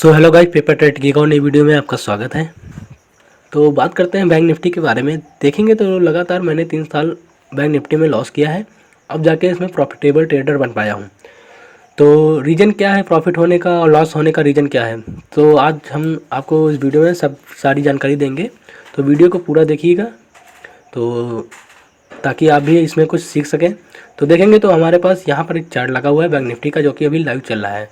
So hello guys, paper trade की एक और नई वीडियो में आपका स्वागत है। तो बात करते हैं बैंक निफ्टी के बारे में। देखेंगे तो लगातार मैंने 3 साल बैंक निफ्टी में लॉस किया है, अब जाके इसमें प्रॉफिटेबल ट्रेडर बन पाया हूँ। तो रीज़न क्या है प्रॉफिट होने का और लॉस होने का, रीज़न क्या है, तो आज हम आपको इस वीडियो में सब सारी जानकारी देंगे। तो वीडियो को पूरा देखिएगा तो ताकि आप भी इसमें कुछ सीख सकें। तो देखेंगे तो हमारे पास यहाँ पर एक चार्ट लगा हुआ है बैंक निफ्टी का, जो कि अभी लाइव चल रहा है।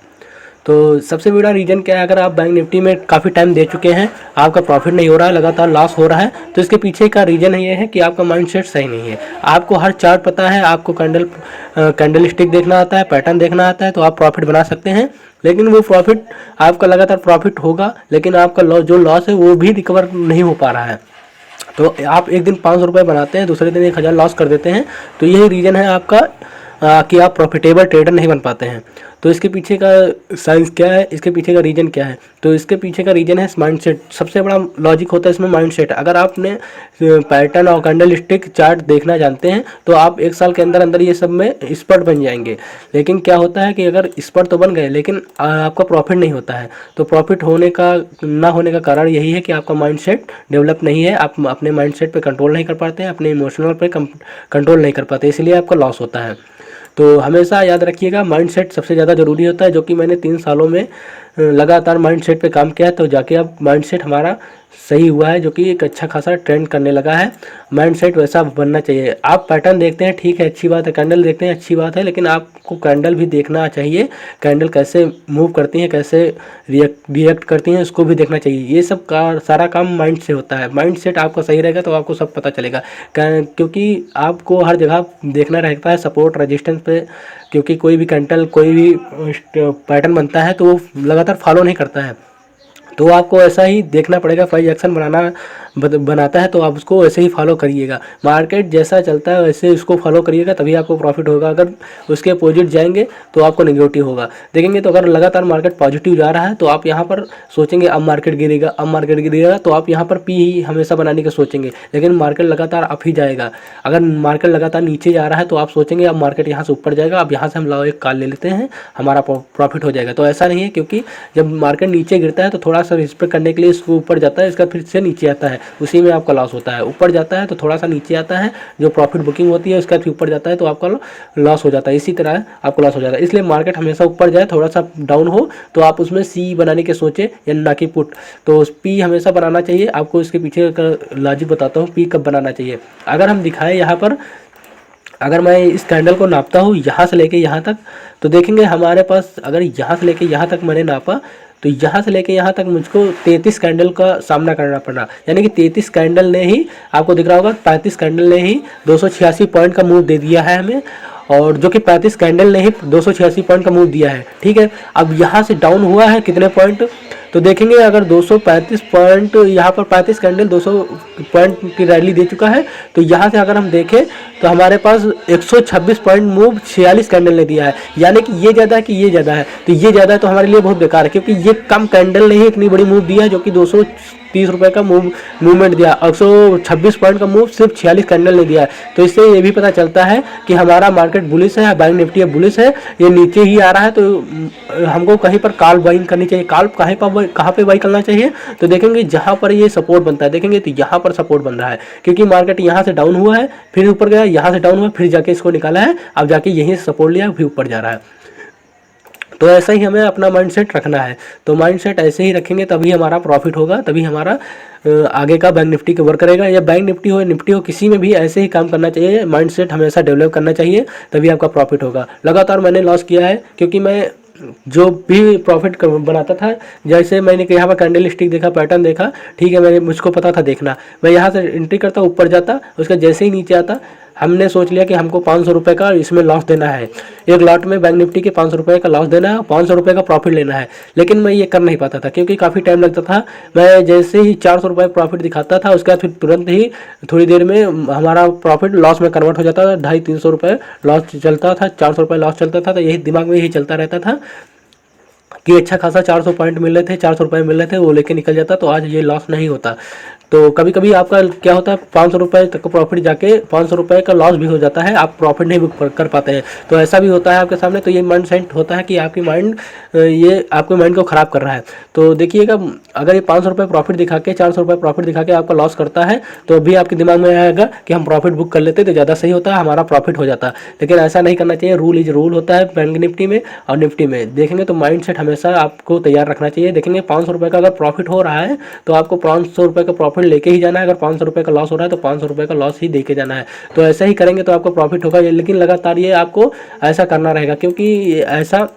तो सबसे बड़ा रीज़न क्या है, अगर आप बैंक निफ्टी में काफ़ी टाइम दे चुके हैं, आपका प्रॉफिट नहीं हो रहा है, लगातार लॉस हो रहा है, तो इसके पीछे का रीज़न ये है कि आपका माइंडसेट सही नहीं है। आपको हर चार्ट पता है, आपको कैंडल स्टिक देखना आता है, पैटर्न देखना आता है, तो आप प्रॉफिट बना सकते हैं। लेकिन वो प्रॉफिट आपका लगातार प्रॉफिट होगा, लेकिन आपका जो लॉस है वो भी रिकवर नहीं हो पा रहा है। तो आप एक दिन 500 रुपये बनाते हैं, दूसरे दिन 1000 लॉस कर देते हैं। तो यही रीज़न है आपका कि आप प्रॉफिटेबल ट्रेडर नहीं बन पाते हैं। तो इसके पीछे का साइंस क्या है, इसके पीछे का रीज़न क्या है, तो इसके पीछे का रीज़न है माइंडसेट। सबसे बड़ा लॉजिक होता है इसमें माइंडसेट। अगर आपने पैटर्न और कैंडल स्टिक चार्ट देखना जानते हैं तो आप 1 साल के अंदर अंदर ये सब में एक्सपर्ट बन जाएंगे। लेकिन क्या होता है कि अगर एक्सपर्ट तो बन गए, लेकिन आपका प्रॉफिट नहीं होता है। तो प्रॉफिट होने का ना होने का कारण यही है कि आपका माइंडसेट डेवलप नहीं है, आप अपने माइंडसेट पे कंट्रोल नहीं कर पाते हैं, अपने इमोशनल पे कंट्रोल नहीं कर पाते, इसलिए आपका लॉस होता है। तो हमेशा याद रखिएगा, माइंडसेट सबसे ज़्यादा ज़रूरी होता है, जो कि मैंने 3 सालों में लगातार माइंडसेट पे काम किया है। तो जाके अब माइंडसेट हमारा सही हुआ है, जो कि एक अच्छा खासा ट्रेंड करने लगा है। माइंडसेट वैसा बनना चाहिए। आप पैटर्न देखते हैं, ठीक है, अच्छी बात है, कैंडल देखते हैं, अच्छी बात है, लेकिन आपको कैंडल भी देखना चाहिए। कैंडल कैसे मूव करती हैं, कैसे रिएक्ट करती हैं, उसको भी देखना चाहिए। ये सब का सारा काम माइंड से होता है। माइंडसेट आपका सही रहेगा तो आपको सब पता चलेगा, क्योंकि आपको हर जगह देखना रहता है सपोर्ट रेजिस्टेंस पे। क्योंकि कोई भी कैंडल, कोई भी पैटर्न बनता है तो वो लगातार फॉलो नहीं करता है, तो आपको ऐसा ही देखना पड़ेगा। प्राइस एक्शन बनाता है तो आप उसको ऐसे ही फॉलो करिएगा। मार्केट जैसा चलता है वैसे उसको फॉलो करिएगा, तभी आपको प्रॉफिट होगा। अगर उसके अपोजिट जाएंगे तो आपको नेगेटिव होगा। देखेंगे तो अगर लगातार मार्केट पॉजिटिव जा रहा है तो आप यहाँ पर सोचेंगे अब मार्केट गिरेगा, अब मार्केट गिरेगा, तो आप यहाँ पर पी ही हमेशा बनाने का सोचेंगे। लेकिन मार्केट लगातार अप ही जाएगा। अगर मार्केट लगातार नीचे जा रहा है तो आप सोचेंगे अब मार्केट यहाँ से ऊपर जाएगा, अब यहाँ से हम लाओ एक कॉल ले लेते हैं, हमारा प्रॉफिट हो जाएगा। तो ऐसा नहीं है, क्योंकि जब मार्केट नीचे गिरता है तो थोड़ा सा रिस्पेक्ट करने के लिए इसको ऊपर जाता है, इसका फिर से नीचे आता है, उसी में आपका लॉस होता है। ऊपर जाता है तो थोड़ा सा नीचे आता है, जो प्रॉफिट बुकिंग होती है उसका फिर ऊपर जाता है तो आपका लॉस हो जाता है। इसी तरह आपको लॉस हो जाता है। इसलिए मार्केट हमेशा ऊपर जाए, थोड़ा सा डाउन हो तो आप उसमें सी बनाने के सोचे, या ना कि पुट। तो पी हमेशा बनाना चाहिए। आपको इसके पीछे का लॉजिक बताता हूँ, पी कब बनाना चाहिए। अगर हम दिखाएं यहाँ पर, अगर मैं इस कैंडल को नापता हूँ यहाँ से लेके यहाँ तक, तो देखेंगे हमारे पास, अगर यहाँ से लेके यहाँ तक मैंने नापा तो यहाँ से लेके यहाँ तक मुझको 33 कैंडल का सामना करना पड़ा। यानी कि 33 कैंडल ने ही, आपको दिख रहा होगा, 35 कैंडल ने ही 286 पॉइंट का मूव दे दिया है हमें, और जो कि 35 कैंडल ने ही 286 पॉइंट का मूव दिया है। ठीक है, अब यहाँ से डाउन हुआ है कितने पॉइंट, तो देखेंगे अगर 235 पॉइंट, यहाँ पर 35 कैंडल 200 पॉइंट की रैली दे चुका है। तो यहाँ से अगर हम देखें तो हमारे पास 126 पॉइंट मूव 46 कैंडल ने दिया है। यानी कि ये ज़्यादा है कि ये ज़्यादा है, तो ये ज़्यादा है तो हमारे लिए बहुत बेकार है, क्योंकि ये कम कैंडल ने ही इतनी बड़ी मूव दिया है, जो कि 230 रुपये का मूवमेंट दिया। 126 पॉइंट का मूव सिर्फ 46 कैंडल ने दिया है। तो इससे ये भी पता चलता है कि हमारा मार्केट बुलिश है, बैंक निफ्टी बुलिश है, ये नीचे ही आ रहा है। तो हमको कहीं पर कॉल बाइंग करनी चाहिए। कॉल कहाँ पे बाई करना चाहिए, तो देखेंगे जहाँ पर ये सपोर्ट बनता है, देखेंगे तो यहाँ पर सपोर्ट बन रहा है, क्योंकि मार्केट यहाँ से डाउन हुआ है, फिर ऊपर गया, यहाँ से डाउन हुआ, फिर जाके इसको निकाला है, अब जाके यहीं से सपोर्ट लिया, फिर ऊपर जा रहा है। तो ऐसा ही हमें अपना माइंडसेट रखना है। तो माइंडसेट ऐसे ही रखेंगे तभी हमारा प्रॉफिट होगा, तभी हमारा आगे का बैंक निफ्टी कवर करेगा। या बैंक निफ्टी हो किसी में भी ऐसे ही काम करना चाहिए। माइंडसेट हमेशा डेवलप करना चाहिए, तभी आपका प्रॉफिट होगा। लगातार मैंने लॉस किया है, क्योंकि मैं जो भी प्रॉफिट बनाता था, जैसे मैंने यहाँ पर कैंडल स्टिक देखा, पैटर्न देखा, ठीक है, मुझको पता था देखना, मैं यहाँ से एंट्री करता, ऊपर जाता, उसका जैसे ही नीचे आता, हमने सोच लिया कि हमको 500 रुपये का इसमें लॉस देना है। एक लॉट में बैंक निफ्टी के 500 रुपये का लॉस देना है, 500 रुपये का प्रॉफिट लेना है। लेकिन मैं ये कर नहीं पाता था, क्योंकि काफ़ी टाइम लगता था। मैं जैसे ही 400 रुपये प्रॉफिट दिखाता था, उसके बाद फिर तुरंत ही थोड़ी देर में हमारा प्रॉफिट लॉस में कन्वर्ट हो जाता था। 250-300 रुपये लॉस चलता था, 400 रुपये लॉस चलता था। तो यही दिमाग में यही चलता रहता था कि अच्छा खासा 400 पॉइंट मिल रहे थे, 400 रुपये मिल रहे थे, वो लेके निकल जाता, तो आज ये लॉस नहीं होता। तो कभी कभी आपका क्या होता है 500 रुपये तक का प्रॉफिट जाके 500 रुपये का लॉस भी हो जाता है, आप प्रॉफिट नहीं बुक कर पाते हैं। तो ऐसा भी होता है आपके सामने। तो ये माइंड सेट होता है कि आपकी माइंड ये आपके माइंड को ख़राब कर रहा है। तो देखिएगा, अगर ये 500 रुपये प्रॉफिट दिखा के 400 रुपये प्रॉफिट दिखा के आपका लॉस करता है तो अभी आपके दिमाग में आएगा कि हम प्रॉफिट बुक कर लेते तो ज़्यादा सही होता है, हमारा प्रॉफिट हो जाता। लेकिन ऐसा नहीं करना चाहिए। रूल इज रूल होता है बैंक निफ्टी में और निफ्टी में। देखेंगे तो माइंड सेट हमेशा आपको तैयार रखना चाहिए। देखेंगे 500 रुपये का अगर प्रॉफिट हो रहा है तो आपको 500 रुपये का प्रॉफिट लेके ही जाना है। अगर 500 रुपये का लॉस हो रहा है तो 500 रुपये का लॉस ही दे के जाना है। तो ऐसा ही करेंगे तो आपको प्रॉफिट होगा। लेकिन लगातार ये आपको ऐसा करना रहेगा, क्योंकि ऐसा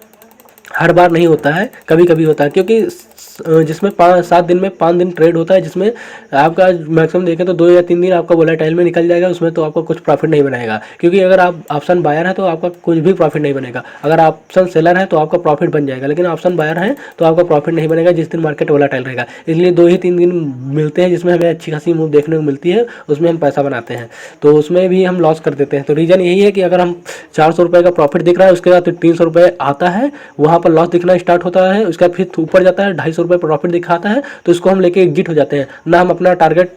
हर बार नहीं होता है, कभी कभी होता है। क्योंकि जिसमें 7 दिन में 5 दिन ट्रेड होता है, जिसमें आपका मैक्सिमम देखें तो 2 या 3 दिन आपका वोलेटाइल में निकल जाएगा, उसमें तो आपको कुछ प्रॉफिट नहीं बनाएगा। क्योंकि अगर आप ऑप्शन बायर है तो आपका कुछ भी प्रॉफिट नहीं बनेगा। अगर ऑप्शन सेलर है तो आपका प्रॉफिट बन जाएगा, लेकिन ऑप्शन बायर है तो आपका प्रॉफिट नहीं बनेगा जिस दिन मार्केट वोलेटाइल रहेगा। इसलिए 2 ही 3 दिन मिलते हैं जिसमें हमें अच्छी खासी मूव देखने को मिलती है, उसमें हम पैसा बनाते हैं। तो उसमें भी हम लॉस कर देते हैं। तो रीज़न यही है कि अगर हम 400 रुपये का प्रॉफिट दिख रहा है, उसके बाद 300 रुपये आता है, वहाँ पर लॉस दिखना स्टार्ट होता है। उसके बाद फिर ऊपर जाता है, 250 रुपये प्रॉफिट दिखाता है, तो इसको हम लेके एग्जिट हो जाते हैं। ना हम अपना टारगेट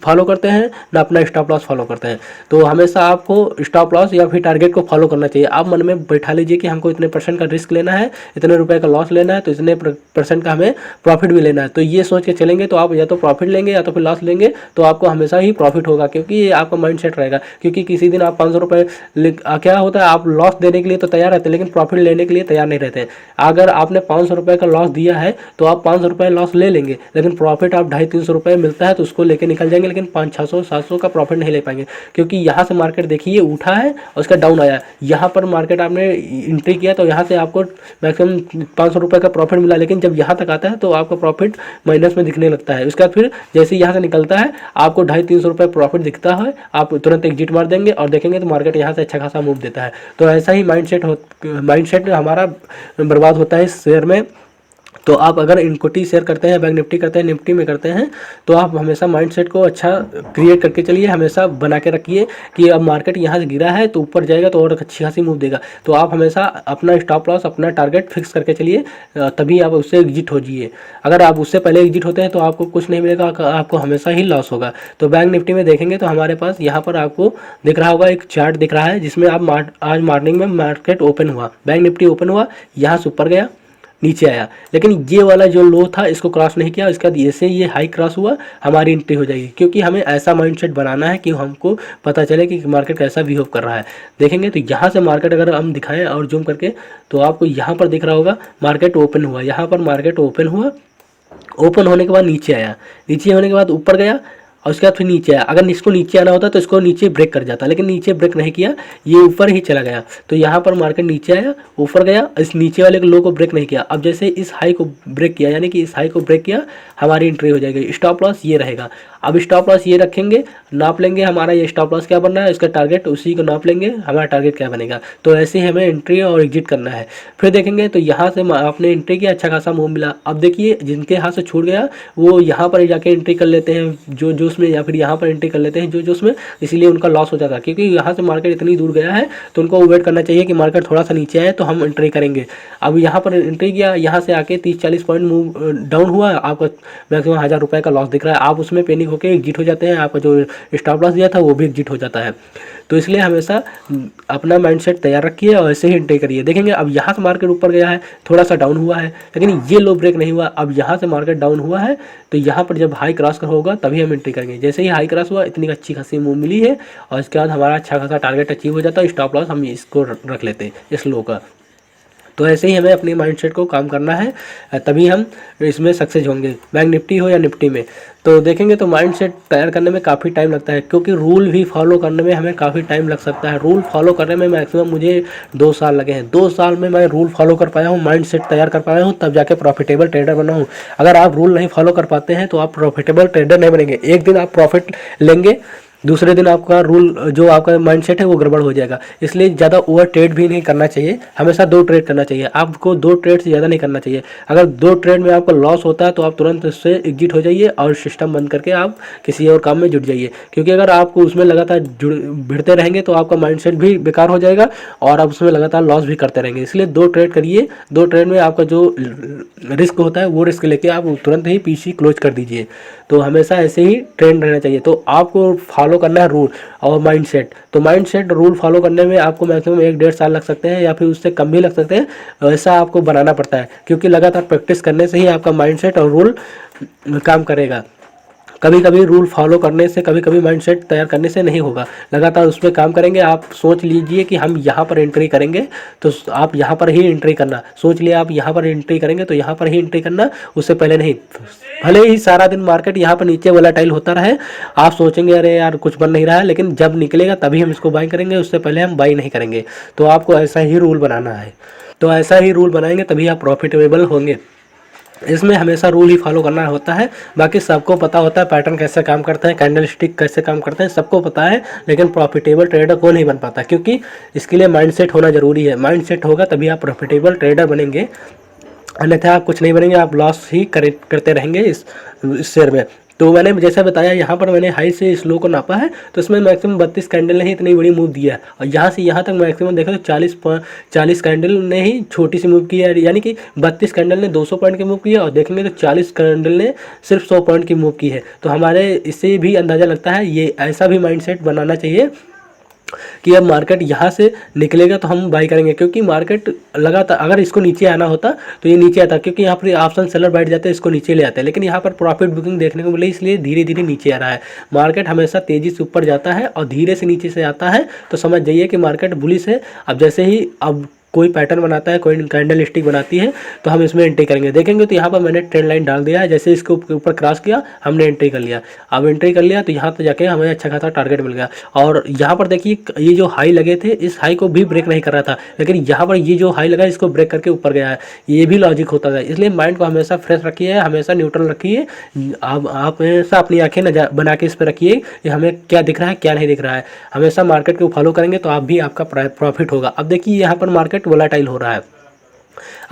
फॉलो करते हैं, ना अपना स्टॉप लॉस फॉलो करते हैं। तो हमेशा आपको स्टॉप लॉस या फिर टारगेट को फॉलो करना चाहिए। आप मन में बैठा लीजिए कि हमको इतने % का रिस्क लेना है, इतने रुपए का लॉस लेना है, तो इतने % का हमें प्रॉफिट भी लेना है। तो ये सोच के चलेंगे तो आप या तो प्रॉफिट लेंगे या तो फिर लॉस लेंगे, तो आपको हमेशा ही प्रॉफिट होगा, क्योंकि ये आपका माइंड सेट रहेगा। क्योंकि किसी दिन आप 500 रुपये क्या होता है, आप लॉस देने के लिए तो तैयार रहते हैं लेकिन प्रॉफिट लेने के लिए तैयार नहीं रहते। अगर आपने 500 रुपये का लॉस दिया है तो आप 500 रुपये लॉस ले लेंगे, लेकिन प्रॉफिट आप 250-300 रुपये मिलता है तो उसको लेके निकल जाएंगे, लेकिन 500-600-700 का प्रॉफिट नहीं ले पाएंगे। क्योंकि यहाँ से मार्केट देखिए उठा है और उसका डाउन आया, यहाँ पर मार्केट आपने एंट्री किया तो यहाँ से आपको मैक्सिमम 500 रुपये का प्रॉफिट मिला, लेकिन जब यहाँ तक आता है तो आपका प्रॉफिट माइनस में दिखने लगता है। उसके बाद फिर जैसे यहाँ से निकलता है आपको 250-300 रुपये प्रॉफिट दिखता है, आप तुरंत एग्जिट मार देंगे और देखेंगे तो मार्केट यहाँ से अच्छा खासा मूव देता है। तो ऐसा ही माइंड सेट हमारा बर्बाद होता है इस शेयर में। तो आप अगर इक्विटी शेयर करते हैं, बैंक निफ्टी करते हैं, निफ्टी में करते हैं, तो आप हमेशा माइंडसेट को अच्छा क्रिएट करके चलिए, हमेशा बना के रखिए कि अब मार्केट यहाँ से गिरा है तो ऊपर जाएगा तो और अच्छी खासी मूव देगा। तो आप हमेशा अपना स्टॉप लॉस, अपना टारगेट फिक्स करके चलिए, तभी आप उससे एग्जिट हो जाइए। अगर आप उससे पहले एग्जिट होते हैं तो आपको कुछ नहीं मिलेगा, आपको हमेशा ही लॉस होगा। तो बैंक निफ्टी में देखेंगे तो हमारे पास यहाँ पर आपको दिख रहा होगा, एक चार्ट दिख रहा है जिसमें आप आज मॉर्निंग में मार्केट ओपन हुआ, बैंक निफ्टी ओपन हुआ, यहाँ से ऊपर गया, नीचे आया, लेकिन ये वाला जो लो था इसको क्रॉस नहीं किया। इसके बाद जैसे ये हाई क्रॉस हुआ हमारी एंट्री हो जाएगी, क्योंकि हमें ऐसा माइंडसेट बनाना है कि हमको पता चले कि मार्केट कैसा बिहेव कर रहा है। देखेंगे तो यहाँ से मार्केट अगर हम दिखाएं और जूम करके तो आपको यहाँ पर दिख रहा होगा मार्केट ओपन हुआ, यहाँ पर मार्केट ओपन हुआ, ओपन होने के बाद नीचे आया, नीचे होने के बाद ऊपर गया और उसके बाद फिर नीचे आया। अगर इसको नीचे आना होता तो इसको नीचे ब्रेक कर जाता, लेकिन नीचे ब्रेक नहीं किया, ये ऊपर ही चला गया। तो यहाँ पर मार्केट नीचे आया, ऊपर गया, इस नीचे वाले लो को ब्रेक नहीं किया। अब जैसे इस हाई को ब्रेक किया, यानी कि इस हाई को ब्रेक किया, हमारी एंट्री हो जाएगी। स्टॉप लॉस ये रहेगा। अब स्टॉप लॉस ये रखेंगे, नाप लेंगे हमारा ये स्टॉप लॉस क्या बन रहा है, इसका टारगेट उसी को नाप लेंगे, हमारा टारगेट क्या बनेगा। तो ऐसे ही हमें एंट्री और एग्जिट करना है। फिर देखेंगे तो यहाँ से आपने एंट्री किया, अच्छा खासा मूव मिला। अब देखिए जिनके हाथ से छूट गया वो यहाँ पर जाके एंट्री कर लेते हैं जो जोश में, या फिर यहाँ पर एंट्री कर लेते हैं जो जोश में, इसीलिए उनका लॉस हो जाता है। क्योंकि यहाँ से मार्केट इतनी दूर गया है तो उनको वेट करना चाहिए कि मार्केट थोड़ा सा नीचे आए तो हम एंट्री करेंगे। अब यहाँ पर एंट्री किया, यहाँ से आके 30-40 पॉइंट मूव डाउन हुआ, आपका मैक्सिमम 1000 रुपये का लॉस दिख रहा है, आप उसमें पैनिक होकर एग्जिट हो जाते हैं, आपका जो स्टॉप लॉस दिया था वो भी एग्जिट हो जाता है। तो इसलिए हमेशा अपना माइंडसेट तैयार रखिए और ऐसे ही एंट्री करिए। देखेंगे अब यहाँ से मार्केट ऊपर गया है, थोड़ा सा डाउन हुआ है, लेकिन ये लो ब्रेक नहीं हुआ। अब यहाँ से मार्केट डाउन हुआ है तो यहाँ पर जब हाई क्रॉस होगा तभी हम एंट्री करेंगे। जैसे ही हाई क्रॉस हुआ इतनी अच्छी खासी मूव मिली है और इसके बाद हमारा अच्छा खासा टारगेट अचीव हो जाता है, स्टॉप लॉस हम इसको रख लेते हैं इस लो का। तो ऐसे ही हमें अपनी माइंडसेट को काम करना है, तभी हम इसमें सक्सेस होंगे, बैंक निफ्टी हो या निफ्टी में। तो देखेंगे तो माइंडसेट तैयार करने में काफ़ी टाइम लगता है, क्योंकि रूल भी फॉलो करने में हमें काफ़ी टाइम लग सकता है। रूल फॉलो करने में मैक्सिमम मुझे 2 साल लगे हैं। 2 साल में मैं रूल फॉलो कर पाया हूँ, माइंडसेट तैयार कर पाया हूँ, तब जाके प्रॉफिटेबल ट्रेडर बना हूँ। अगर आप रूल नहीं फॉलो कर पाते हैं तो आप प्रॉफिटेबल ट्रेडर नहीं बनेंगे। एक दिन आप प्रॉफिट लेंगे, दूसरे दिन आपका रूल जो आपका माइंडसेट है वो गड़बड़ हो जाएगा। इसलिए ज़्यादा ओवर ट्रेड भी नहीं करना चाहिए, हमेशा 2 ट्रेड करना चाहिए। आपको 2 ट्रेड से ज़्यादा नहीं करना चाहिए। अगर 2 ट्रेड में आपका लॉस होता है तो आप तुरंत उससे एग्जिट हो जाइए और सिस्टम बंद करके आप किसी और काम में जुट जाइए। क्योंकि अगर आपको उसमें लगातार भिड़ते रहेंगे तो आपका माइंडसेट भी बेकार हो जाएगा और आप उसमें लगातार लॉस भी करते रहेंगे। इसलिए 2 ट्रेड करिए। 2 ट्रेड में आपका जो रिस्क होता है वो रिस्क लेके आप तुरंत ही पीसी क्लोज कर दीजिए। तो हमेशा ऐसे ही ट्रेंड रहना चाहिए। तो आपको फॉलो करना है रूल और माइंडसेट। तो माइंडसेट रूल फॉलो करने में आपको मैक्सिमम 1-1.5 साल लग सकते हैं या फिर उससे कम भी लग सकते हैं। ऐसा आपको बनाना पड़ता है क्योंकि लगातार प्रैक्टिस करने से ही आपका माइंडसेट और रूल काम करेगा। कभी कभी रूल फॉलो करने से, कभी कभी माइंडसेट तैयार करने से नहीं होगा। लगातार उस पर काम करेंगे। आप सोच लीजिए कि हम यहाँ पर एंट्री करेंगे तो आप यहाँ पर ही एंट्री करना। सोच लिया आप यहाँ पर एंट्री करेंगे तो यहाँ पर ही एंट्री करना, उससे पहले नहीं। भले ही सारा दिन मार्केट यहाँ पर नीचे वोलेटाइल होता रहे, आप सोचेंगे अरे यार कुछ बन नहीं रहा है, लेकिन जब निकलेगा तभी हम इसको बाई करेंगे, उससे पहले हम बाई नहीं करेंगे। तो आपको ऐसा ही रूल बनाना है। तो ऐसा ही रूल बनाएंगे तभी आप प्रॉफिटेबल होंगे। इसमें हमेशा रूल ही फॉलो करना होता है। बाकी सबको पता होता है पैटर्न कैसे काम करता है, कैंडल स्टिक कैसे काम करते हैं, सबको पता है। लेकिन प्रॉफिटेबल ट्रेडर को नहीं बन पाता क्योंकि इसके लिए माइंडसेट होना ज़रूरी है। माइंडसेट होगा तभी आप प्रॉफिटेबल ट्रेडर बनेंगे, अन्यथा आप कुछ नहीं बनेंगे, आप लॉस ही करते रहेंगे इस शेयर में। तो मैंने जैसा बताया यहाँ पर मैंने हाई से स्लो को नापा है तो इसमें मैक्सिमम 32 कैंडल ने ही इतनी बड़ी मूव दिया है और यहाँ से यहाँ तक मैक्सिमम देखा तो 40 कैंडल ने ही छोटी सी मूव की है। यानी कि 32 कैंडल ने 200 पॉइंट की मूव की है और देखेंगे तो 40 कैंडल ने सिर्फ 100 पॉइंट की मूव की है। तो हमारे इससे भी अंदाज़ा लगता है ये ऐसा भी माइंडसेट बनाना चाहिए कि अब मार्केट यहाँ से निकलेगा तो हम बाई करेंगे। क्योंकि मार्केट लगातार अगर इसको नीचे आना होता तो ये नीचे आता, क्योंकि यहाँ पर ऑप्शन सेलर बैठ जाते हैं, इसको नीचे ले आते हैं। लेकिन यहाँ पर प्रॉफिट बुकिंग देखने को मिली, इसलिए धीरे धीरे नीचे आ रहा है। मार्केट हमेशा तेज़ी से ऊपर जाता है और धीरे से नीचे से आता है, तो समझ जाइए कि मार्केट बुलिश है। अब जैसे ही अब कोई पैटर्न बनाता है, कोई कैंडल स्टिक बनाती है तो हम इसमें एंट्री करेंगे। देखेंगे तो यहाँ पर मैंने ट्रेंड लाइन डाल दिया है, जैसे इसके ऊपर क्रॉस किया हमने एंट्री कर लिया। अब एंट्री कर लिया तो यहाँ पर जाके हमें अच्छा खासा टारगेट मिल गया। और यहाँ पर देखिए ये जो हाई लगे थे इस हाई को भी ब्रेक नहीं कर रहा था, लेकिन यहाँ पर ये जो हाई लगा इसको ब्रेक करके ऊपर गया है। ये भी लॉजिक होता था। इसलिए माइंड को हमेशा फ्रेश रखिए, हमेशा न्यूट्रल रखिए। आप हमेशा अपनी आंखें बना के इस पर रखिए कि हमें क्या दिख रहा है क्या नहीं दिख रहा है। हमेशा मार्केट को फॉलो करेंगे तो आप भी आपका प्रॉफिट होगा। अब देखिए यहाँ पर मार्केट वोलेटाइल हो रहा है।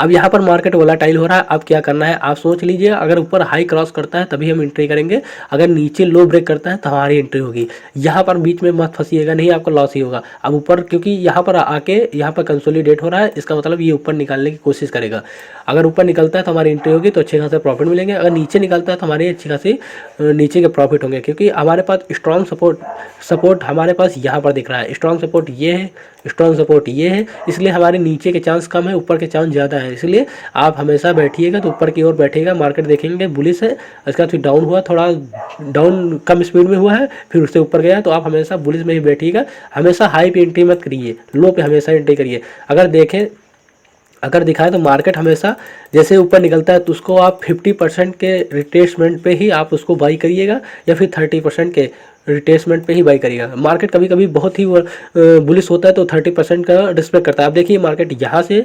अब यहाँ पर मार्केट वोलेटाइल हो रहा है। अब क्या करना है आप सोच लीजिए। अगर ऊपर हाई क्रॉस करता है तभी हम एंट्री करेंगे, अगर नीचे लो ब्रेक करता है तो हमारी एंट्री होगी। यहाँ पर बीच में मत फंसिएगा, नहीं आपका लॉस ही होगा। अब ऊपर क्योंकि यहाँ पर आके यहाँ पर कंसोलिडेट हो रहा है, इसका मतलब ये ऊपर निकालने की कोशिश करेगा। अगर ऊपर निकलता है तो हमारी एंट्री होगी, तो अच्छे खासे प्रॉफिट मिलेंगे। अगर नीचे निकलता है तो हमारी अच्छी खासी नीचे के प्रॉफिट होंगे, क्योंकि हमारे पास स्ट्रॉन्ग सपोर्ट हमारे पास यहाँ पर दिख रहा है। स्ट्रॉन्ग सपोर्ट ये है, स्ट्रॉन्ग सपोर्ट ये है, इसलिए हमारे नीचे के चांस कम है, ऊपर के चांस ज़्यादा है। इसलिए आप हमेशा बैठिएगा तो ऊपर की ओर बैठेगा। मार्केट देखेंगे बुलिश है, इसके बाद फिर डाउन हुआ, थोड़ा डाउन कम स्पीड में हुआ है, फिर उससे ऊपर गया, तो आप हमेशा बुलिश में ही बैठिएगा। हमेशा हाई पे एंट्री मत करिए, लो पे हमेशा एंट्री करिए। अगर दिखाए तो मार्केट हमेशा जैसे ऊपर निकलता है तो उसको आप 50% के रिट्रेसमेंट पे ही आप उसको बाई करिएगा या फिर 30% के रिट्रेसमेंट पे ही बाई करिएगा। मार्केट कभी कभी बहुत ही बुलिश होता है तो 30% का रिस्पेक्ट करता है। अब देखिए मार्केट यहाँ से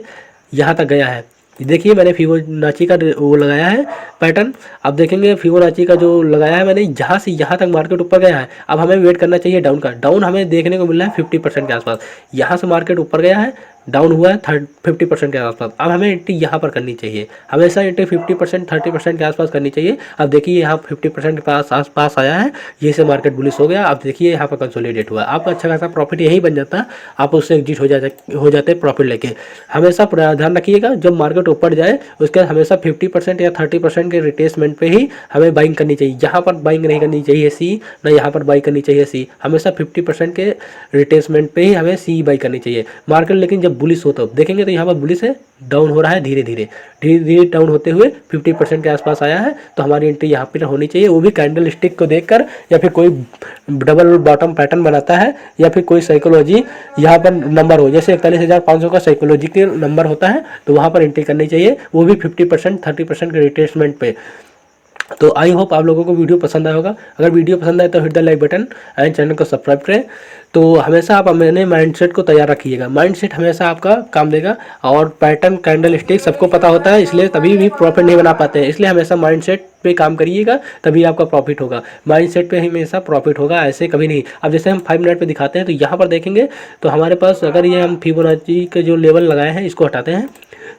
यहाँ तक गया है, देखिए मैंने फिबोनाची का वो लगाया है पैटर्न। अब देखेंगे फिबोनाची का जो लगाया है मैंने, यहाँ से यहाँ तक मार्केट ऊपर गया है। अब हमें वेट करना चाहिए डाउन का। डाउन हमें देखने को मिल रहा है 50% के आसपास। यहाँ से मार्केट ऊपर गया है, डाउन हुआ है 50% के आसपास। अब हमें एंट्री यहाँ पर करनी चाहिए, हमेशा एंट्री 50% 30% के आसपास करनी चाहिए। अब देखिए यहाँ 50% के आसपास आया है, ये से मार्केट बुलिश हो गया। अब देखिए यहाँ पर कंसोलिडेट हुआ, आपका अच्छा खासा प्रॉफिट यही बन जाता है, आप उससे एग्जिट हो जाते प्रॉफिट लेके। हमेशा ध्यान रखिएगा जब मार्केट ऊपर जाए उसके बाद हमेशा 50% या 30% के रिट्रेसमेंट पे ही हमें बाइंग करनी चाहिए। यहाँ पर बाइंग नहीं करनी चाहिए सी, ना यहाँ पर बाई करनी चाहिए सी। हमेशा 50% के रिट्रेसमेंट पे ही हमें सी बाई करनी चाहिए। मार्केट लेकिन जब बुलिश हो तो देखेंगे तो यहाँ पर बुलिश है, डाउन हो रहा है धीरे धीरे डाउन होते हुए 50% के आसपास आया है, तो हमारी एंट्री यहाँ पर होनी चाहिए। वो भी कैंडल स्टिक को देखकर, या फिर कोई डबल बॉटम पैटर्न बनाता है, या फिर कोई साइकोलॉजी यहाँ पर नंबर हो, जैसे 41,500 का साइकोलॉजी के नंबर होता है, तो वहाँ पर एंट्री करनी चाहिए, वो भी 50% 30% के रिट्रेसमेंट पे। तो आई होप आप लोगों को वीडियो पसंद आया होगा। अगर वीडियो पसंद आए तो hit the like button and channel को सब्सक्राइब करें। तो हमेशा आप अपने माइंडसेट को तैयार रखिएगा, माइंडसेट हमेशा आपका काम देगा। और पैटर्न कैंडल स्टिक सबको पता होता है, इसलिए तभी भी प्रॉफिट नहीं बना पाते हैं। इसलिए हमेशा माइंडसेट पे काम करिएगा, तभी आपका प्रॉफिट होगा। माइंडसेट पे हमेशा प्रॉफिट होगा, ऐसे कभी नहीं। अब जैसे हम 5 मिनट पे दिखाते हैं तो यहाँ पर देखेंगे तो हमारे पास अगर ये हम फिबोनाची के जो लेवल लगाए हैं इसको हटाते हैं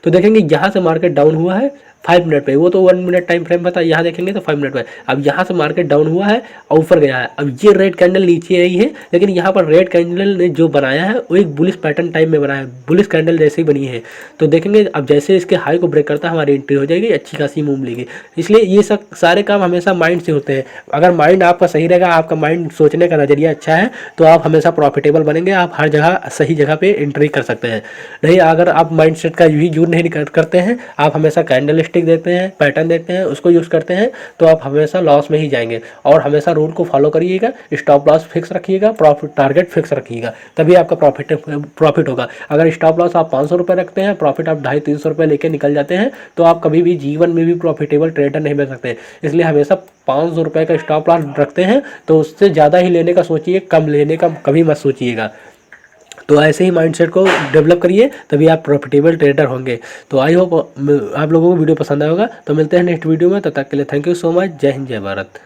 तो देखेंगे यहाँ से मार्केट डाउन हुआ है 5 मिनट पे। वो तो 1 मिनट टाइम फ्रेम था, यहाँ देखेंगे तो 5 मिनट पे। अब यहाँ से मार्केट डाउन हुआ है और ऊपर गया है। अब ये रेड कैंडल नीचे आई है, लेकिन यहाँ पर रेड कैंडल ने जो बनाया है वो एक बुलिश पैटर्न टाइप में बनाया है, बुलिश कैंडल जैसे ही बनी है। तो देखेंगे अब जैसे इसके हाई को ब्रेक करता है हमारी एंट्री हो जाएगी, अच्छी खासी मूव मिलेगी। इसलिए ये सब सारे काम हमेशा माइंड से होते हैं। अगर माइंड आपका सही रहेगा, आपका माइंड सोचने का नज़रिया अच्छा है, तो आप हमेशा प्रॉफिटेबल बनेंगे। आप हर जगह सही जगह पे एंट्री कर सकते हैं। नहीं, अगर आप माइंड सेट का भी यूज नहीं करते हैं, आप हमेशा कैंडल स्टिक देखते हैं, पैटर्न देखते हैं, उसको यूज़ करते हैं, तो आप हमेशा लॉस में ही जाएंगे। और हमेशा रूल को फॉलो करिएगा, स्टॉप लॉस फिक्स रखिएगा, प्रॉफिट टारगेट फिक्स रखिएगा, तभी आपका प्रॉफिट होगा। अगर स्टॉप लॉस आप 500 रुपये रखते हैं, प्रॉफिट आप 250-300 रुपये लेके निकल जाते हैं, तो आप कभी भी जीवन में भी प्रॉफिटेबल ट्रेडर नहीं बन सकते। इसलिए हमेशा 500 रुपये का स्टॉप लॉस रखते हैं तो उससे ज़्यादा ही लेने का सोचिए, कम लेने का कभी मत सोचिएगा। तो ऐसे ही माइंडसेट को डेवलप करिए, तभी आप प्रॉफिटेबल ट्रेडर होंगे। तो आई होप आप लोगों को वीडियो पसंद आएगा। तो मिलते हैं नेक्स्ट वीडियो में, तब तक के लिए थैंक यू सो मच। जय हिंद, जय भारत।